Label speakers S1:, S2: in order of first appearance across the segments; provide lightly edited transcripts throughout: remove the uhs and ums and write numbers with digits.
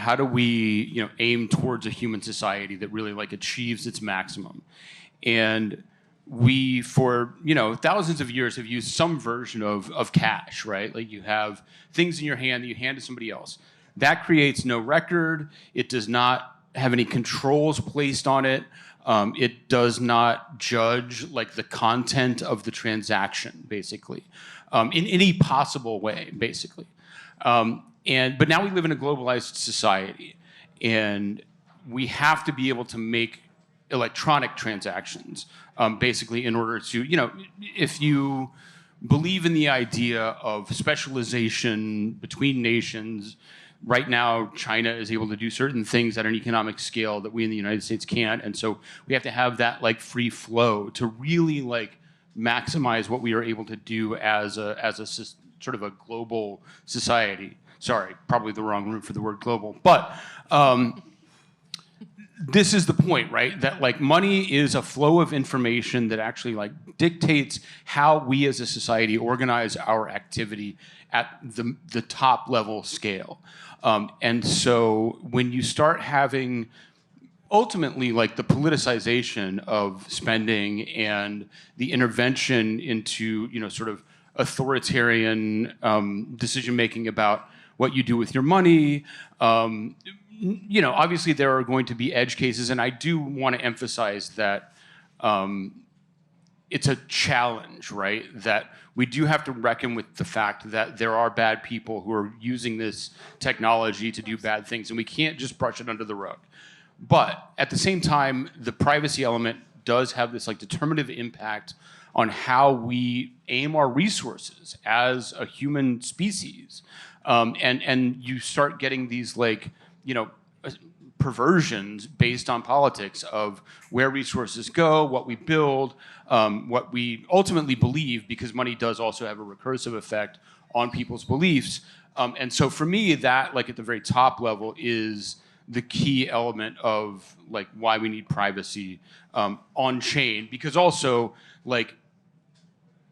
S1: how do we aim towards a human society that really like achieves its maximum? And we, for thousands of years, have used some version of cash, right? Like you have things in your hand that you hand to somebody else. That creates no record. It does not have any controls placed on it. It does not judge like the content of the transaction, basically, in any possible way, basically. But now we live in a globalized society, and we have to be able to make electronic transactions, basically, in order to, if you believe in the idea of specialization between nations. Right now, China is able to do certain things at an economic scale that we in the United States can't, and so we have to have that like free flow to really like maximize what we are able to do as a sort of a global society. Sorry, probably the wrong root for the word global, but this is the point, right? That like money is a flow of information that actually like dictates how we as a society organize our activity at the top level scale. And so when you start having ultimately like the politicization of spending and the intervention into, sort of authoritarian decision making about what you do with your money, obviously there are going to be edge cases, and I do want to emphasize that it's a challenge, right? That we do have to reckon with the fact that there are bad people who are using this technology to do bad things, and we can't just brush it under the rug. But at the same time, the privacy element does have this like determinative impact on how we aim our resources as a human species. And you start getting these like, perversions based on politics of where resources go, what we build, what we ultimately believe, because money does also have a recursive effect on people's beliefs. And so for me, that like at the very top level is the key element of like why we need privacy on chain, because also like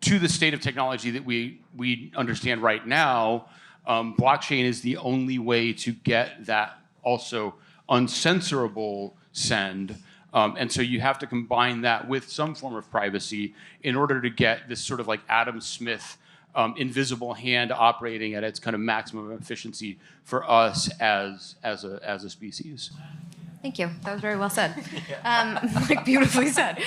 S1: to the state of technology that we understand right now, blockchain is the only way to get that also uncensorable send. And so you have to combine that with some form of privacy in order to get this sort of like Adam Smith invisible hand operating at its kind of maximum efficiency for us as a species.
S2: Thank you. That was very well said. Like beautifully said.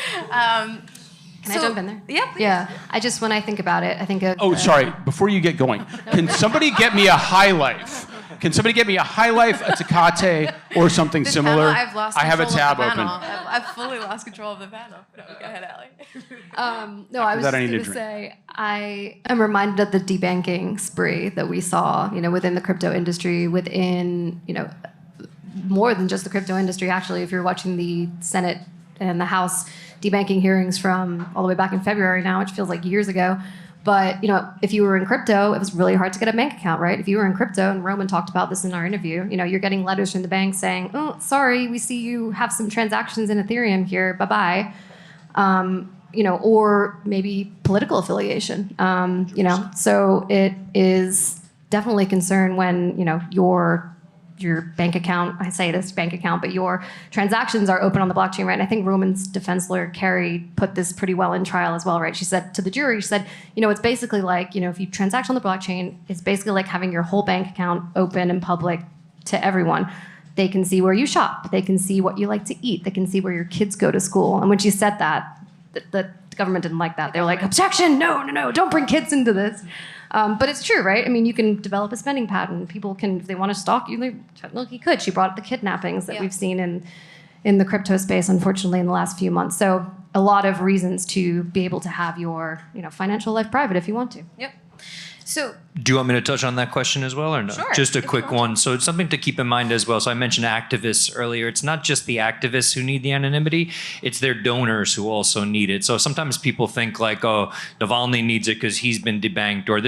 S2: Can I jump in there?
S3: Yeah, please.
S2: Yeah. When I think about it, I think of...
S1: Oh, sorry. Before you get going, can somebody get me a High Life? Can somebody get me a High Life, a Tecate, or something similar?
S3: I've lost
S1: I have a
S3: control of
S1: tab
S3: the
S1: open.
S3: panel. I've fully lost control of the panel. No, go ahead, Allie.
S2: No, I was
S1: That I
S2: just
S1: need
S2: going
S1: to
S2: to say, I am reminded of the debanking spree that we saw, within the crypto industry, within, more than just the crypto industry, actually. If you're watching the Senate and the House debanking hearings from all the way back in February now, which feels like years ago. But, if you were in crypto, it was really hard to get a bank account, right? If you were in crypto, and Roman talked about this in our interview, you're getting letters from the bank saying, oh, sorry, we see you have some transactions in Ethereum here, bye-bye. Or maybe political affiliation, So it is definitely a concern when, your bank account, I say this bank account, but your transactions are open on the blockchain, right? And I think Roman's defense lawyer, Carrie, put this pretty well in trial as well, right? She said to the jury, she said, it's basically like, if you transact on the blockchain, it's basically like having your whole bank account open and public to everyone. They can see where you shop. They can see what you like to eat. They can see where your kids go to school. And when she said that, the government didn't like that. They were like, objection, no, don't bring kids into this. But it's true, right? I mean, you can develop a spending pattern. People can, if they want to stalk you, they technically could. She brought up the kidnappings that we've seen in the crypto space, unfortunately, in the last few months. So a lot of reasons to be able to have your financial life private if you want to.
S3: Yep. So,
S4: do you want me to touch on that question as well or no?
S3: Sure,
S4: Just a quick one. So it's something to keep in mind as well. So I mentioned activists earlier. It's not just the activists who need the anonymity. It's their donors who also need it. So sometimes people think like, oh, Navalny needs it because he's been debanked, or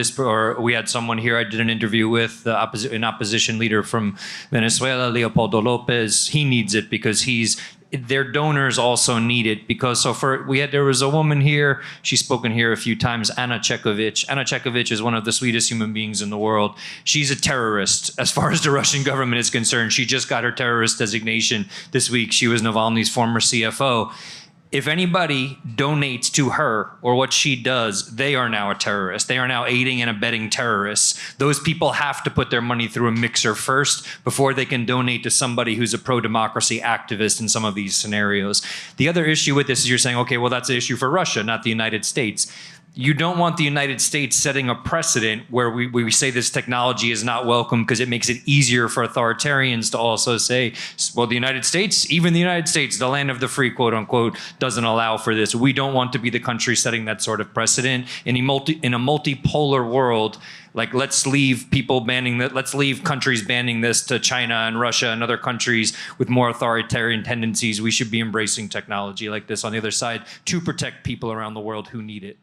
S4: we had someone here I did an interview with, an opposition leader from Venezuela, Leopoldo Lopez. He needs it because their donors also need it, because there was a woman here, she's spoken here a few times, Anna Chekovich. Anna Chekovich is one of the sweetest human beings in the world. She's a terrorist as far as the Russian government is concerned. She just got her terrorist designation this week. She was Navalny's former CFO. If anybody donates to her or what she does, they are now a terrorist. They are now aiding and abetting terrorists. Those people have to put their money through a mixer first before they can donate to somebody who's a pro-democracy activist in some of these scenarios. The other issue with this is you're saying, okay, well, that's an issue for Russia, not the United States. You don't want the United States setting a precedent where we say this technology is not welcome because it makes it easier for authoritarians to also say, well, the United States, even the United States, the land of the free, quote unquote, doesn't allow for this. We don't want to be the country setting that sort of precedent in a multipolar world. Like, let's leave countries banning this to China and Russia and other countries with more authoritarian tendencies. We should be embracing technology like this on the other side to protect people around the world who need it.